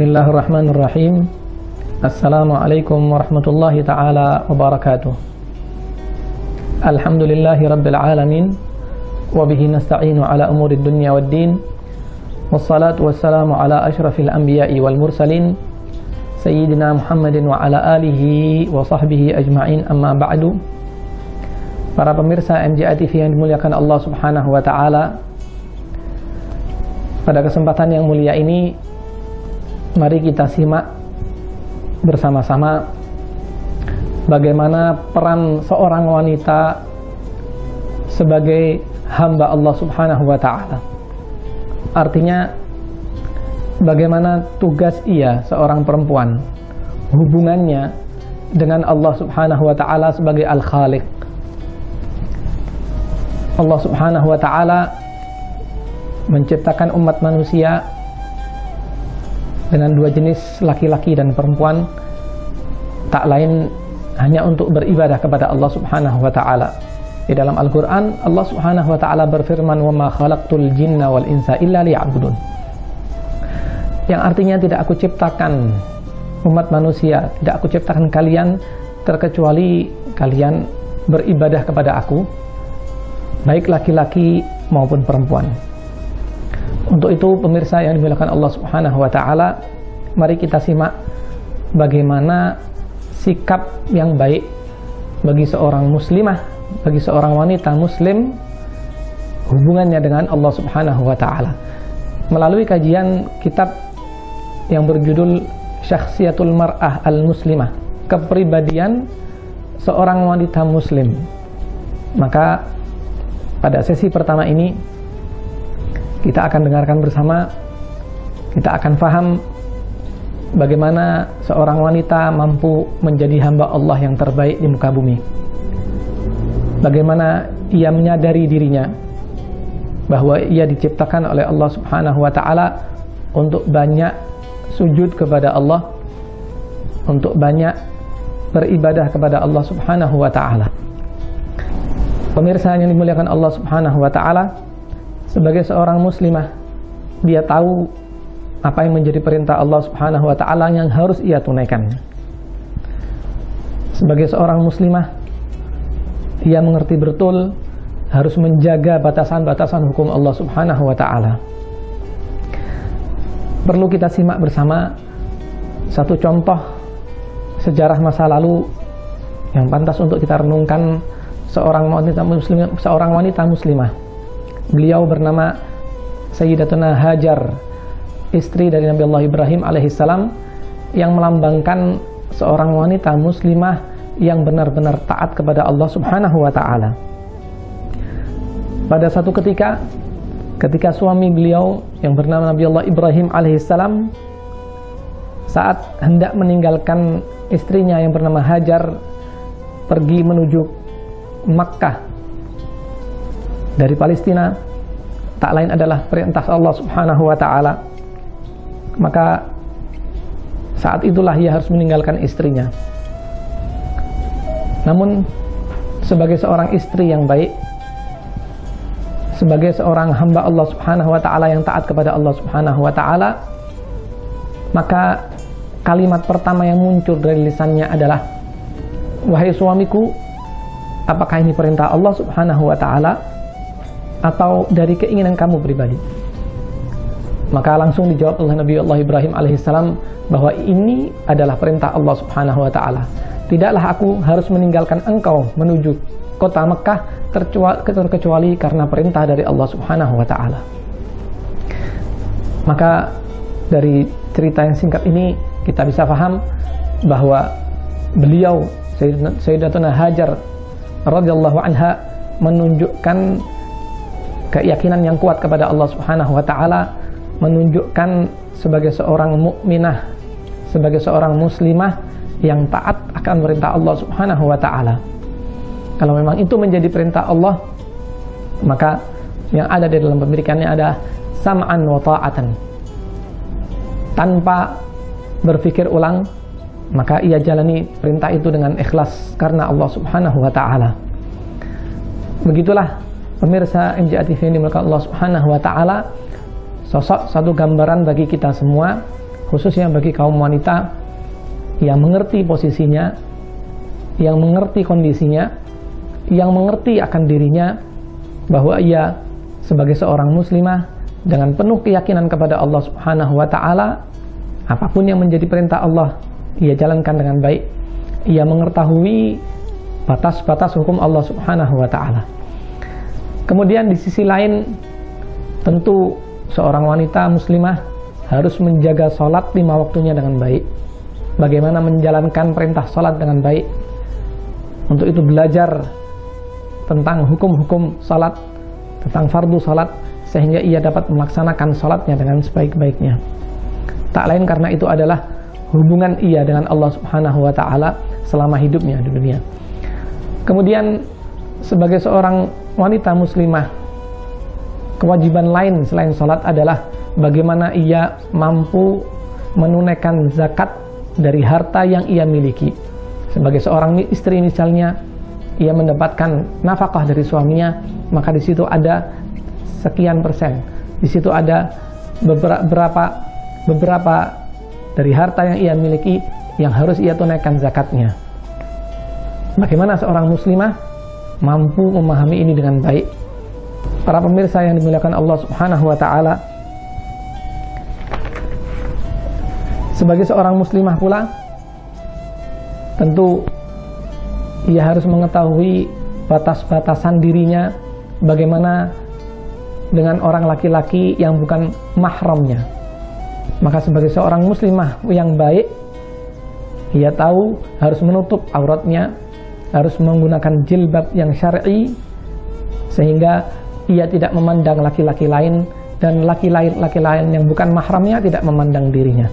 Bismillahirrahmanirrahim. Assalamualaikum warahmatullahi ta'ala wabarakatuh. Alhamdulillahi rabbil alamin, wabihi nasta'inu ala umurid dunya waddin, wassalatu wassalamu ala ashrafil anbiya'i wal mursalin, Sayyidina Muhammadin wa ala alihi wa sahbihi ajma'in, amma ba'du. Para pemirsa MJA TV yang dimuliakan Allah subhanahu wa ta'ala, pada kesempatan yang mulia ini, mari kita simak bersama-sama bagaimana peran seorang wanita sebagai hamba Allah subhanahu wa ta'ala. Artinya, bagaimana tugas ia, seorang perempuan, hubungannya dengan Allah subhanahu wa ta'ala sebagai Al-Khaliq. Allah subhanahu wa ta'ala menciptakan umat manusia dengan dua jenis, laki-laki dan perempuan, tak lain hanya untuk beribadah kepada Allah subhanahu wa ta'ala. Di dalam Al-Quran, Allah subhanahu wa ta'ala berfirman, وَمَا خَلَقْتُ الْجِنَّ وَالْإِنسَ إِلَّا لِيَعْبُدُونَ, yang artinya tidak aku ciptakan umat manusia, tidak aku ciptakan kalian terkecuali kalian beribadah kepada aku, baik laki-laki maupun perempuan. Untuk itu, pemirsa yang dimuliakan Allah subhanahu wa ta'ala, mari kita simak bagaimana sikap yang baik bagi seorang muslimah, bagi seorang wanita muslim, hubungannya dengan Allah subhanahu wa ta'ala, melalui kajian kitab yang berjudul Syakhsiyatul Mar'ah Al-Muslimah, kepribadian seorang wanita muslim. Maka pada sesi pertama ini kita akan dengarkan bersama, kita akan faham bagaimana seorang wanita mampu menjadi hamba Allah yang terbaik di muka bumi. Bagaimana ia menyadari dirinya bahwa ia diciptakan oleh Allah subhanahu wa ta'ala untuk banyak sujud kepada Allah, untuk banyak beribadah kepada Allah subhanahu wa ta'ala. Pemirsa yang dimuliakan Allah subhanahu wa ta'ala, sebagai seorang muslimah, dia tahu apa yang menjadi perintah Allah subhanahu wa ta'ala yang harus ia tunaikan. Sebagai seorang muslimah, dia mengerti betul harus menjaga batasan-batasan hukum Allah subhanahu wa ta'ala. Perlu kita simak bersama satu contoh sejarah masa lalu yang pantas untuk kita renungkan seorang wanita muslimah. Beliau bernama Sayyidatuna Hajar, istri dari Nabi Allah Ibrahim alaihissalam, yang melambangkan seorang wanita muslimah yang benar-benar taat kepada Allah subhanahu wa ta'ala. Pada satu ketika suami beliau yang bernama Nabi Allah Ibrahim alaihissalam saat hendak meninggalkan istrinya yang bernama Hajar pergi menuju Makkah dari Palestina, tak lain adalah perintah Allah subhanahu wa ta'ala. Maka saat itulah ia harus meninggalkan istrinya. Namun sebagai seorang istri yang baik, sebagai seorang hamba Allah subhanahu wa ta'ala yang taat kepada Allah subhanahu wa ta'ala, maka kalimat pertama yang muncul dari lisannya adalah, "Wahai suamiku, apakah ini perintah Allah subhanahu wa ta'ala atau dari keinginan kamu pribadi?" Maka langsung dijawab oleh Nabi Allah Ibrahim alaihissalam bahwa ini adalah perintah Allah subhanahu wa ta'ala. Tidaklah aku harus meninggalkan engkau menuju kota Mekah terkecuali karena perintah dari Allah subhanahu wa ta'ala. Maka dari cerita yang singkat ini kita bisa paham bahwa beliau, Sayyidatuna Hajar radhiyallahu anha, menunjukkan keyakinan yang kuat kepada Allah subhanahu wa ta'ala, menunjukkan sebagai seorang mukminah, sebagai seorang muslimah yang taat akan perintah Allah subhanahu wa ta'ala. Kalau memang itu menjadi perintah Allah, maka yang ada di dalam pemikirannya ada sam'an wa ta'atan. Tanpa berpikir ulang, maka ia jalani perintah itu dengan ikhlas karena Allah subhanahu wa ta'ala. Begitulah pemirsa MJA TV yang dimuliakan Allah subhanahu wa ta'ala, sosok satu gambaran bagi kita semua, khususnya bagi kaum wanita yang mengerti posisinya, yang mengerti kondisinya, yang mengerti akan dirinya bahwa ia sebagai seorang muslimah dengan penuh keyakinan kepada Allah Subhanahu wa taala, apapun yang menjadi perintah Allah ia jalankan dengan baik. Ia mengetahui batas-batas hukum Allah Subhanahu wa taala. Kemudian di sisi lain, tentu seorang wanita muslimah harus menjaga sholat 5 waktunya dengan baik. Bagaimana menjalankan perintah sholat dengan baik. Untuk itu belajar tentang hukum-hukum sholat, tentang fardu sholat, sehingga ia dapat melaksanakan sholatnya dengan sebaik-baiknya. Tak lain karena itu adalah hubungan ia dengan Allah Subhanahu wa ta'ala selama hidupnya di dunia. Kemudian sebagai seorang wanita muslimah, kewajiban lain selain sholat adalah bagaimana ia mampu menunaikan zakat dari harta yang ia miliki. Sebagai seorang istri misalnya, ia mendapatkan nafkah dari suaminya, maka di situ ada sekian persen. Di situ ada beberapa dari harta yang ia miliki yang harus ia tunaikan zakatnya. Bagaimana seorang muslimah mampu memahami ini dengan baik? Para pemirsa yang dimuliakan Allah Subhanahu wa ta'ala, sebagai seorang muslimah pula, tentu ia harus mengetahui batas-batasan dirinya, bagaimana dengan orang laki-laki yang bukan mahramnya. Maka sebagai seorang muslimah yang baik, ia tahu harus menutup auratnya, harus menggunakan jilbab yang syar'i, sehingga ia tidak memandang laki-laki lain, dan laki-laki lain yang bukan mahramnya tidak memandang dirinya.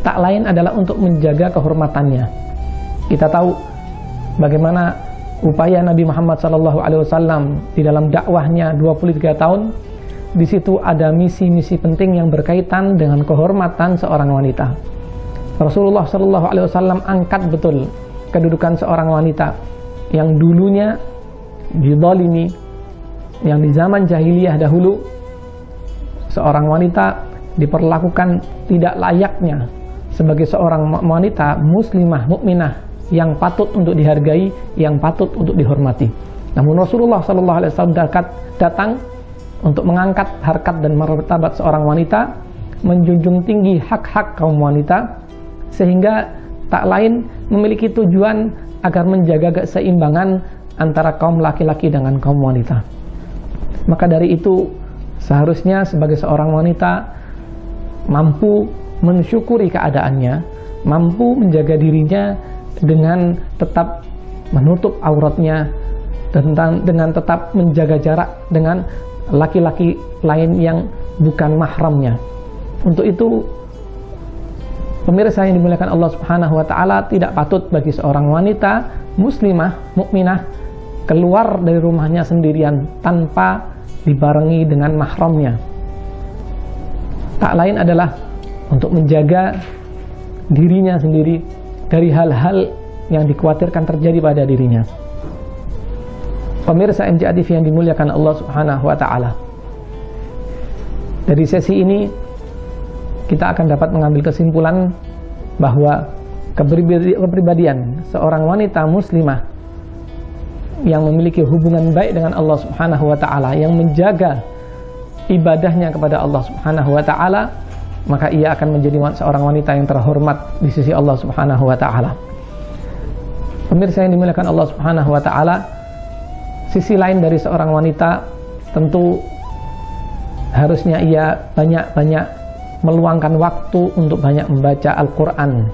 Tak lain adalah untuk menjaga kehormatannya. Kita tahu bagaimana upaya Nabi Muhammad SAW di dalam dakwahnya 23 tahun. Di situ ada misi-misi penting yang berkaitan dengan kehormatan seorang wanita. Rasulullah SAW angkat betul kedudukan seorang wanita yang dulunya dizalimi, yang di zaman jahiliyah dahulu seorang wanita diperlakukan tidak layaknya sebagai seorang wanita muslimah, mukminah yang patut untuk dihargai, yang patut untuk dihormati. Namun Rasulullah SAW datang untuk mengangkat harkat dan martabat seorang wanita, menjunjung tinggi hak-hak kaum wanita, sehingga tak lain memiliki tujuan agar menjaga keseimbangan antara kaum laki-laki dengan kaum wanita. Maka dari itu seharusnya sebagai seorang wanita mampu mensyukuri keadaannya, mampu menjaga dirinya dengan tetap menutup auratnya, dengan tetap menjaga jarak dengan laki-laki lain yang bukan mahramnya. Untuk itu, pemirsa yang dimuliakan Allah Subhanahu wa ta'ala, tidak patut bagi seorang wanita muslimah, mukminah keluar dari rumahnya sendirian tanpa dibarengi dengan mahramnya. Tak lain adalah untuk menjaga dirinya sendiri dari hal-hal yang dikhawatirkan terjadi pada dirinya. Pemirsa MJA TV yang dimuliakan Allah Subhanahu wa ta'ala, dari sesi ini kita akan dapat mengambil kesimpulan bahwa kepribadian seorang wanita muslimah yang memiliki hubungan baik dengan Allah Subhanahu wa ta'ala, yang menjaga ibadahnya kepada Allah Subhanahu wa ta'ala, maka ia akan menjadi seorang wanita yang terhormat di sisi Allah Subhanahu wa ta'ala. Pemirsa yang dimuliakan Allah Subhanahu wa ta'ala, sisi lain dari seorang wanita tentu harusnya ia banyak-banyak meluangkan waktu untuk banyak membaca Al-Quran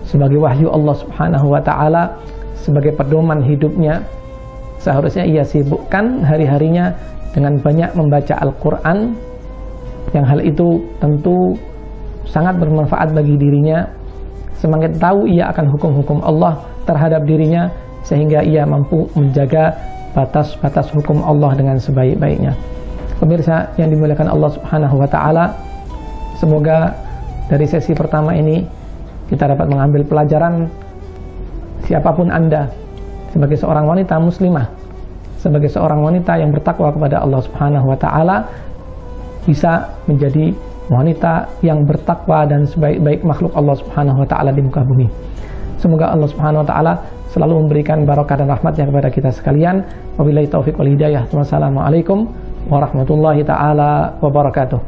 sebagai wahyu Allah Subhanahu wa ta'ala, sebagai pedoman hidupnya. Seharusnya ia sibukkan hari-harinya dengan banyak membaca Al-Quran, yang hal itu tentu sangat bermanfaat bagi dirinya. Semakin tahu ia akan hukum-hukum Allah terhadap dirinya, sehingga ia mampu menjaga batas-batas hukum Allah dengan sebaik-baiknya. Pemirsa yang dimuliakan Allah Subhanahu wa ta'ala, semoga dari sesi pertama ini kita dapat mengambil pelajaran. Siapapun Anda, sebagai seorang wanita muslimah, sebagai seorang wanita yang bertakwa kepada Allah Subhanahu wa ta'ala, bisa menjadi wanita yang bertakwa dan sebaik-baik makhluk Allah Subhanahu wa taala di muka bumi. Semoga Allah Subhanahu wa taala selalu memberikan barakah dan rahmatnya kepada kita sekalian. Wabillahi taufiq wal hidayah. Wassalamualaikum warahmatullahi taala wabarakatuh.